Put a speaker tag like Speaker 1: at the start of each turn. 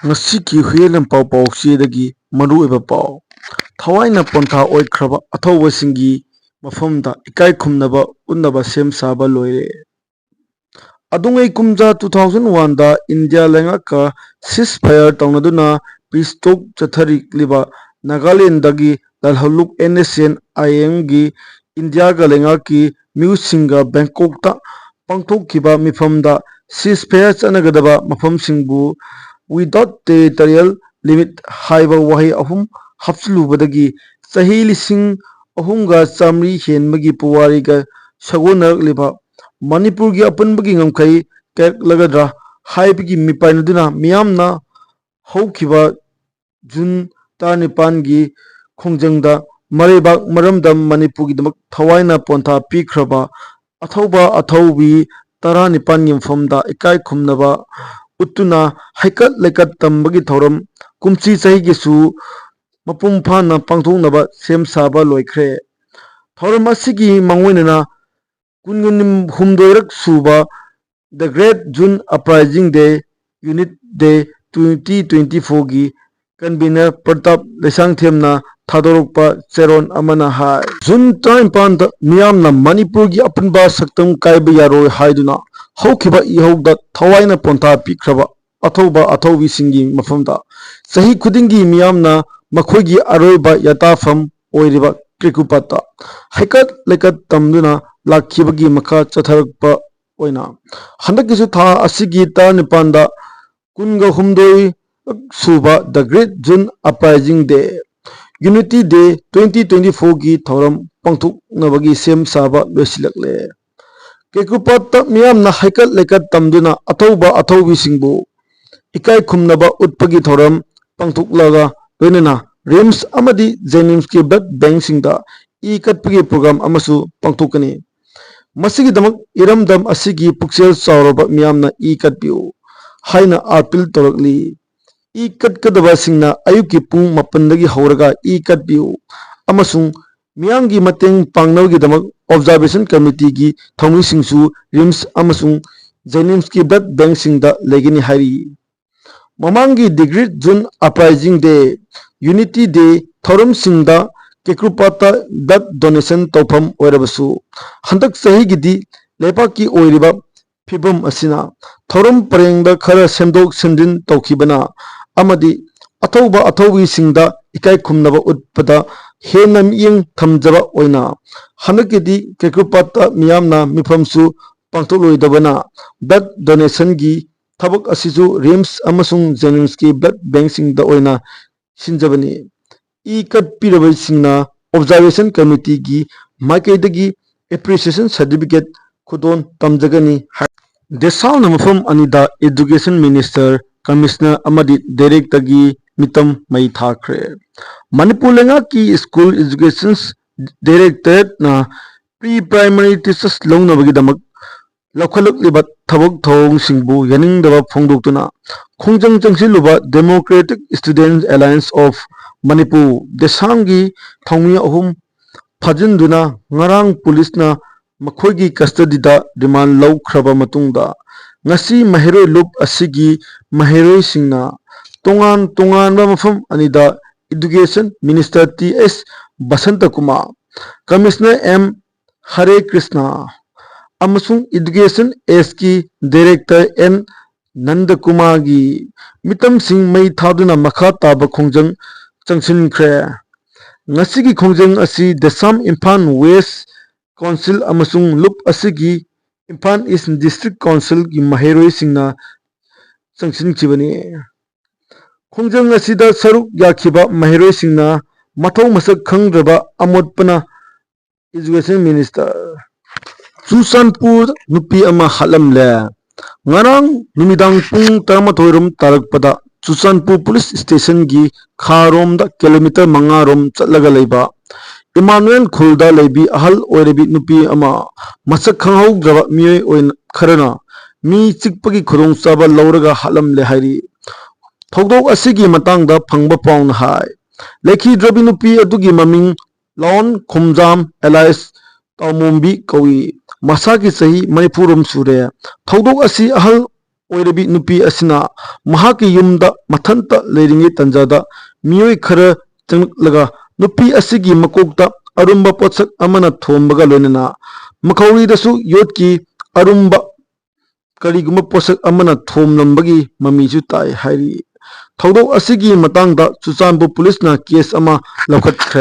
Speaker 1: ꯉꯁꯤꯒꯤ ꯍꯨꯏꯌꯦꯟ ꯄꯥꯎꯆꯦꯗꯒꯤ ꯃꯔꯨꯑꯣꯏꯕ ꯄꯥꯎ ꯊꯋꯥꯏꯅ ꯄꯣꯟꯊꯥ ꯑꯣꯏꯈ꯭ꯔꯕ ꯑꯊꯧꯕꯁꯤꯡꯒꯤ ꯃꯐꯝꯗ ꯏꯀꯥꯏ ꯈꯨꯝꯅꯕ ꯎꯠꯅꯕ ꯁꯦꯝ ꯁꯥꯕ ꯂꯣꯏꯔꯦ꯫ ꯑꯗꯨꯉꯩ ꯀꯨꯝꯖꯥ 2001ꯗ ꯏꯟꯗꯤꯌꯥ ꯂꯩꯉꯥꯛꯀ ꯁꯤꯖ ꯐꯥꯌꯔ ꯇꯧꯅꯗꯨꯅ ꯄꯤꯁ ꯇꯣꯛ ꯆꯠꯊꯔꯤꯛꯂꯤꯕ ꯅꯥꯒꯥꯂꯦꯟꯗꯒꯤ ꯂꯥꯜꯍꯧꯂꯨꯞ NSCN-IM-ꯒꯤ ꯏꯟꯗꯤꯌꯥꯒ ꯂꯩꯉꯥꯛꯀꯤ ꯃꯤꯍꯨꯠꯁꯤꯡꯒ ꯕꯦꯡꯀꯣꯛꯇ ꯄꯥꯡꯊꯣꯛꯈꯤꯕ ꯃꯤꯐꯝꯗ ꯁꯤꯖ ꯐꯥꯌꯔ ꯆꯠꯅꯒꯗꯕ ꯃꯐꯝꯁꯤꯡꯕꯨ ꯋꯤꯗꯥꯎꯠ ꯇꯦꯔꯤꯇꯣꯔꯤꯌꯦꯜ ꯂꯤꯃꯤꯠ ꯍꯥꯏꯕ ꯋꯥꯍꯩ ꯑꯍꯨꯝ ꯍꯥꯞꯆꯤꯜꯂꯨꯕꯗꯒꯤ ꯆꯍꯤ 3,300 ꯍꯦꯟꯕꯒꯤ ꯄꯨꯋꯥꯔꯤꯒ ꯁꯥꯒꯣꯟꯅꯔꯛꯂꯤꯕ ꯃꯅꯤꯄꯨꯔꯒꯤ ꯑꯄꯨꯟꯕꯒꯤ ꯉꯝꯈꯩ ꯀꯥꯏꯔꯛꯂꯒꯗ꯭ꯔꯥ ꯍꯥꯏꯕꯒꯤ ꯃꯤꯄꯥꯏꯅꯗꯨꯅ ꯃꯤꯌꯥꯝꯅ ꯍꯧꯈꯤꯕ ꯖꯨꯟ 19ꯒꯤ ꯈꯣꯡꯖꯪꯗ ꯃꯔꯩꯕꯥꯛ ꯃꯔꯝꯗꯝ ꯃꯅꯤꯄꯨꯔꯒꯤꯗꯃꯛ ꯊꯋꯥꯏꯅ ꯄꯣꯟꯊꯥ ꯄꯤꯈ꯭ꯔꯕ ꯑꯊꯧꯕ ꯑꯊꯧꯕꯤ 19ꯒꯤ ꯃꯐꯝꯗ ꯏꯀꯥꯏ ꯈꯨꯝꯅꯕ ꯎꯠꯇꯨꯅ ꯍꯩꯀꯠ ꯂꯩꯀꯠ ꯇꯝꯕꯒꯤ ꯊꯧꯔꯝ ꯀꯨꯝꯁꯤ ꯆꯍꯤꯒꯤꯁꯨ ꯃꯄꯨꯡ ꯐꯥꯅ ꯄꯥꯡꯊꯣꯛꯅꯕ ꯁꯦꯝ ꯁꯥꯕ ꯂꯣꯏꯈ꯭ꯔꯦ꯫ ꯊꯧꯔꯝ ꯑꯁꯤꯒꯤ ꯃꯥꯡꯑꯣꯏꯅꯅ 18ꯔꯛ ꯁꯨꯕ the great June uprising day unity day 2024ꯒꯤ ꯀꯟꯚꯤꯅꯔ ꯄ꯭ꯔꯇꯥꯞ ꯂꯩꯁꯥꯡꯊꯦꯝꯅ ꯊꯥꯗꯣꯔꯛꯄ ꯆꯦꯔꯣꯜ ꯑꯃꯅ ꯍꯥꯏ ꯖꯨꯟ 19ꯗ ꯃꯤꯌꯥꯝꯅ ꯃꯅꯤꯄꯨꯔꯒꯤ ꯑꯄꯨꯟꯕ ꯁꯛꯇꯝ ꯀꯥꯏꯕ ꯌꯥꯔꯣꯏ ꯍꯥꯏꯗꯨꯅ ꯍꯧꯈꯤꯕ ꯏꯍꯧꯗ ꯊꯋꯥꯏꯅ ꯄꯣꯟꯊꯥ ꯄꯤꯈ꯭ꯔꯕ ꯑꯊꯧꯕ ꯑꯊꯧꯕꯤꯁꯤꯡꯒꯤ ꯃꯐꯝꯗ ꯆꯍꯤ ꯈꯨꯗꯤꯡꯒꯤ ꯃꯤꯌꯥꯝꯅ ꯃꯈꯣꯏꯒꯤ ꯑꯔꯣꯏꯕ ꯌꯥꯇꯥꯐꯝ ꯑꯣꯏꯔꯤꯕ ꯀꯦꯀꯨꯄꯥꯠꯇ ꯍꯩꯀꯠ ꯂꯩꯀꯠ ꯇꯝꯗꯨꯅ ꯂꯥꯛꯈꯤꯕꯒꯤ ꯃꯈꯥ ꯆꯠꯊꯔꯛꯄ ꯑꯣꯏꯅ ꯍꯟꯗꯛꯀꯤꯁꯨ ꯊꯥ ꯑꯁꯤꯒꯤ 19ꯗ 18ꯔꯛ ꯁꯨꯕ the great June uprising day unity day 2024ꯒꯤ ꯊꯧꯔꯝ ꯄꯥꯡꯊꯣꯛꯅꯕꯒꯤ ꯁꯦꯝ ꯁꯥꯕ ꯂꯣꯏꯁꯤꯜꯂꯛꯂꯦ꯫ ꯀꯦꯀꯨꯄꯥꯠꯇ ꯃꯤꯌꯥꯝꯅ ꯍꯩꯀꯠ ꯂꯩꯀꯠ ꯇꯝꯗꯨꯅ ꯑꯊꯧꯕ ꯑꯊꯧꯕꯤꯁꯤꯡꯕꯨ ꯏꯀꯥꯏ ꯈꯨꯝꯅꯕ ꯎꯠꯄꯒꯤ ꯊꯧꯔꯝ ꯄꯥꯡꯊꯣꯛꯂꯒ ꯂꯣꯏꯅꯅ ꯔꯤꯝꯁ ꯑꯃꯗꯤ ꯖꯦꯅꯤꯝꯁꯀꯤ ꯕ꯭ꯂꯗ ꯕꯦꯡꯛꯁꯤꯡꯗ ꯏ ꯀꯠꯄꯒꯤ ꯄ꯭ꯔꯣꯒ꯭ꯔꯥꯝ ꯑꯃꯁꯨ ꯄꯥꯡꯊꯣꯛꯀꯅꯤ꯫ ꯃꯁꯤꯒꯤꯗꯃꯛ ꯏꯔꯝꯗꯝ ꯑꯁꯤꯒꯤ ꯄꯨꯛꯆꯦꯜ ꯆꯥꯎꯔꯕ ꯃꯤꯌꯥꯝꯅ ꯏ ꯀꯠꯄꯤꯌꯨ ꯍꯥꯏꯅ ꯑꯥꯄꯤꯜ ꯇꯧꯔꯛꯂꯤ꯫ ꯏ ꯀꯠꯀꯗꯕꯁꯤꯡꯅ ꯑꯌꯨꯛꯀꯤ ꯄꯨꯡ 8ꯗꯒꯤ ꯍꯧꯔꯒ ꯏ ꯀꯠꯄꯤꯌꯨ ꯑꯃꯁꯨꯡ ꯃꯤꯌꯥꯝꯒꯤ ꯃꯇꯦꯡ ꯄꯥꯡꯅꯕꯒꯤꯗꯃꯛ ꯑꯣꯕꯖꯥꯔꯕꯦꯁꯟ ꯀꯝꯃꯤꯇꯤꯒꯤ ꯊꯧꯃꯤꯁꯤꯡꯁꯨ ꯔꯤꯝꯁ ꯑꯃꯁꯨꯡ ꯖꯦꯅꯤꯝꯁꯀꯤ ꯕ꯭ꯂꯗ ꯕꯦꯡꯛꯁꯤꯡꯗ ꯂꯩꯒꯅꯤ ꯍꯥꯏꯔꯤ꯫ ꯃꯃꯥꯡꯒꯤ the great June uprising day unity day ꯊꯧꯔꯝꯁꯤꯡꯗ ꯀꯦꯀꯨꯄꯥꯠꯇ ꯕ꯭ꯂꯗ ꯗꯣꯅꯦꯁꯟ ꯇꯧꯐꯝ ꯑꯣꯏꯔꯕꯁꯨ ꯍꯟꯗꯛ ꯆꯍꯤꯒꯤꯗꯤ ꯂꯩꯕꯥꯛꯀꯤ ꯑꯣꯏꯔꯤꯕ ꯐꯤꯚꯝ ꯑꯁꯤꯅ ꯊꯧꯔꯝ ꯄꯔꯦꯡꯗ ꯈꯔ ꯁꯦꯝꯗꯣꯛ ꯁꯦꯝꯖꯤꯟ ꯇꯧꯈꯤꯕꯅ ꯑꯃꯗꯤ ꯑꯊꯧꯕ ꯑꯊꯧꯕꯤꯁꯤꯡꯗ ꯏꯀꯥꯏ ꯈꯨꯝꯅꯕ ꯎꯠꯄꯗ ꯍꯦꯟꯅ ꯃꯤꯠꯌꯦꯡ ꯊꯝꯖꯕ ꯑꯣꯏꯅ ꯍꯟꯗꯛꯀꯤꯗꯤ ꯀꯦꯀꯨꯄꯥꯠꯇ ꯃꯤꯌꯥꯝꯅ ꯃꯤꯐꯝꯁꯨ ꯄꯥꯡꯊꯣꯛꯂꯣꯏꯗꯕꯅ ꯕ꯭ꯂꯗ ꯗꯣꯅꯦꯁꯟꯒꯤ ꯊꯕꯛ ꯑꯁꯤꯁꯨ ꯔꯤꯝꯁ ꯑꯃꯁꯨꯡ ꯖꯦꯅꯤꯝꯁꯀꯤ ꯕ꯭ꯂꯗ ꯕꯦꯡꯛꯁꯤꯡꯗ ꯑꯣꯏꯅ ꯁꯤꯟꯖꯕꯅꯤ꯫ ꯏ ꯀꯠꯄꯤꯔꯕꯁꯤꯡꯅ ꯑꯣꯕꯖꯥꯔꯕꯦꯁꯟ ꯀꯝꯃꯤꯇꯤꯒꯤ ꯃꯥꯏꯀꯩꯗꯒꯤ ꯑꯦꯄ꯭ꯔꯤꯁꯤꯌꯦꯁꯟ ꯁꯥꯔꯇꯤꯐꯤꯀꯦꯠ ꯈꯨꯗꯣꯜ ꯇꯝꯖꯒꯅꯤ ꯍꯥꯏ ꯗꯦꯁꯥꯎꯅ ꯃꯐꯝ ꯑꯅꯤꯗ ꯑꯦꯗꯨꯀꯦꯁꯟ ꯃꯤꯅꯤꯁꯇꯔ, ꯀꯃꯤꯁꯅꯔ ꯑꯃꯗꯤ ꯗꯥꯏꯔꯦꯛꯇꯔꯒꯤ ꯃꯤꯇꯝ ꯃꯩ ꯊꯥꯈ꯭ꯔꯦ꯫ ꯃꯅꯤꯄꯨꯔ ꯂꯩꯉꯥꯛꯀꯤ ꯁ꯭ꯀꯨꯜ ꯑꯦꯖꯨꯀꯦꯁꯟ ꯗꯥꯏꯔꯦꯛꯇꯣꯔꯦꯠꯅ ꯄ꯭ꯔꯤ ꯄ꯭ꯔꯥꯏꯃꯥꯔꯤ ꯇꯤꯆꯔꯁ ꯂꯧꯅꯕꯒꯤꯗꯃꯛ ꯂꯧꯈꯠꯂꯛꯂꯤꯕ ꯊꯕꯛ ꯊꯧꯑꯣꯡꯁꯤꯡꯕꯨ ꯌꯥꯅꯤꯡꯗꯕ ꯐꯣꯡꯗꯣꯛꯇꯨꯅ ꯈꯣꯡꯖꯪ ꯆꯪꯁꯤꯜꯂꯨꯕ democratic students alliance of Manipur ꯗꯦꯁꯥꯝꯒꯤ ꯊꯧꯃꯤ 3 ꯐꯥꯖꯤꯟꯗꯨꯅ ꯉꯔꯥꯡ ꯄꯨꯂꯤꯁꯅ ꯃꯈꯣꯏꯒꯤ ꯀꯁꯇꯗꯤꯗ ꯔꯤꯃꯥꯟꯗ ꯂꯧꯈ꯭ꯔꯕ ꯃꯇꯨꯡꯗ ꯉꯁꯤ ꯃꯍꯩꯔꯣꯏ ꯂꯨꯞ ꯑꯁꯤꯒꯤ ꯃꯍꯩꯔꯣꯏꯁꯤꯡꯅ ꯇꯣꯉꯥꯟ ꯇꯣꯉꯥꯟꯕ ꯃꯐꯝ ꯑꯅꯤꯗ education minister T S. Basantakumar, commissioner M. Harekrishna ꯑꯃꯁꯨꯡ ꯑꯦꯗꯨꯀꯦꯁꯟ ꯑꯦꯁꯀꯤ ꯗꯥꯏꯔꯦꯛꯇꯔ ꯑꯦꯟ. ꯅꯟꯗꯀꯨꯃꯥꯔꯒꯤ ꯃꯤꯇꯝꯁꯤꯡ ꯃꯩ ꯊꯥꯗꯨꯅ ꯃꯈꯥ ꯇꯥꯕ ꯈꯣꯡꯖꯪ ꯆꯪꯁꯤꯟꯈ꯭ꯔꯦ꯫ ꯉꯁꯤꯒꯤ ꯈꯣꯡꯖꯪ ꯑꯁꯤ ꯗꯦꯁꯥꯝ ꯏꯝꯐꯥꯜ ꯋꯦꯁꯠ ꯀꯥꯎꯟꯁꯤꯜ ꯑꯃꯁꯨꯡ ꯂꯨꯞ ꯑꯁꯤꯒꯤ ꯏꯝꯐꯥꯜ ꯏꯁꯠ ꯗꯤꯁꯇ꯭ꯔꯤꯛꯠ ꯀꯥꯎꯟꯁꯤꯜꯒꯤ ꯃꯍꯩꯔꯣꯏꯁꯤꯡꯅ ꯆꯪꯁꯤꯟꯈꯤꯕꯅꯤ꯫ ꯈꯣꯡꯖꯪ ꯑꯁꯤꯗ ꯁꯔꯨꯛ ꯌꯥꯈꯤꯕ ꯃꯍꯩꯔꯣꯏꯁꯤꯡꯅ ꯃꯊꯧ ꯃꯁꯛ ꯈꯪꯗ꯭ꯔꯕ ꯑꯃꯣꯠꯄꯅ ꯑꯦꯖꯨꯀꯦꯁꯟ ꯃꯤꯅꯤꯁꯇꯔ ꯆꯨꯔꯆꯥꯟꯄꯨꯔꯗ ꯅꯨꯄꯤ ꯑꯃ ꯍꯥꯠꯂꯝꯂꯦ꯫ ꯉꯔꯥꯡ ꯅꯨꯃꯤꯗꯥꯡ ꯄꯨꯡ 11 ꯇꯥꯔꯛꯄꯗ ꯆꯨꯔꯆꯥꯟꯄꯨꯔ ꯄꯨꯂꯤꯁ ꯁ꯭ꯇꯦꯁꯟꯒꯤ ꯈꯥꯔꯣꯝꯗ ꯀꯤꯂꯣꯃꯤꯇꯔ 5 ꯔꯣꯝ ꯆꯠꯂꯒ ꯂꯩꯕ ꯏꯃꯥꯅꯨꯑꯦꯜ ꯈꯨꯜꯗ ꯂꯩꯕꯤ ꯑꯍꯜ ꯑꯣꯏꯔꯕꯤ ꯅꯨꯄꯤ ꯑꯃ ꯃꯁꯛ ꯈꯪꯍꯧꯗ꯭ꯔꯕ ꯃꯤꯑꯣꯏ ꯈꯔꯅ ꯃꯤ ꯆꯤꯛꯄꯒꯤ ꯈꯨꯗꯣꯡꯆꯥꯕ ꯂꯧꯔꯒ ꯍꯥꯠꯂꯝꯂꯦ ꯍꯥꯏꯔꯤ꯫ ꯊꯧꯗꯣꯛ ꯑꯁꯤꯒꯤ ꯃꯇꯥꯡꯗ ꯐꯪꯕ ꯄꯥꯎꯅ ꯍꯥꯏ ꯂꯩꯈꯤꯗ꯭ꯔꯕꯤ ꯅꯨꯄꯤ ꯑꯗꯨꯒꯤ ꯃꯃꯤꯡ ꯂꯥꯎꯟ ꯈꯣꯝꯖꯥꯝ ꯑꯦꯂꯥꯏꯁ ꯇꯥꯎꯃꯣꯝꯕꯤ ꯀꯧꯏ꯫ ꯃꯁꯥꯒꯤ ꯆꯍꯤ 40 ꯔꯣꯝ ꯁꯨꯔꯦ꯫ ꯊꯧꯗꯣꯛ ꯑꯁꯤ ꯑꯍꯜ ꯑꯣꯏꯔꯕꯤ ꯅꯨꯄꯤ ꯑꯁꯤꯅ ꯃꯍꯥꯛꯀꯤ ꯌꯨꯝꯗ ꯃꯊꯟꯇ ꯂꯩꯔꯤꯉꯩ ꯇꯥꯟꯖꯥꯗ ꯃꯤꯑꯣꯏ ꯈꯔ ꯆꯪꯂꯛꯂꯒ ꯅꯨꯄꯤ ꯑꯁꯤꯒꯤ ꯃꯀꯣꯛꯇ ꯑꯔꯨꯝꯕ ꯄꯣꯠꯁꯛ ꯑꯃꯅ ꯊꯣꯝꯕꯒ ꯂꯣꯏꯅꯅ ꯃꯈꯧꯔꯤꯗꯁꯨ ꯌꯣꯠꯀꯤ ꯑꯔꯨꯝꯕ ꯀꯔꯤꯒꯨꯝꯕ ꯄꯣꯠꯁꯛ ꯑꯃꯅ ꯊꯣꯝꯂꯝꯕꯒꯤ ꯃꯃꯤꯁꯨ ꯇꯥꯏ ꯍꯥꯏꯔꯤ꯫ ꯊꯧꯗꯣꯛ ꯑꯁꯤꯒꯤ ꯃꯇꯥꯡꯗ ꯆꯨꯔꯆꯥꯟꯄꯨꯔ ꯄꯨꯂꯤꯁꯅ ꯀꯦꯁ ꯑꯃ ꯂꯧꯈꯠꯈ꯭ꯔꯦ꯫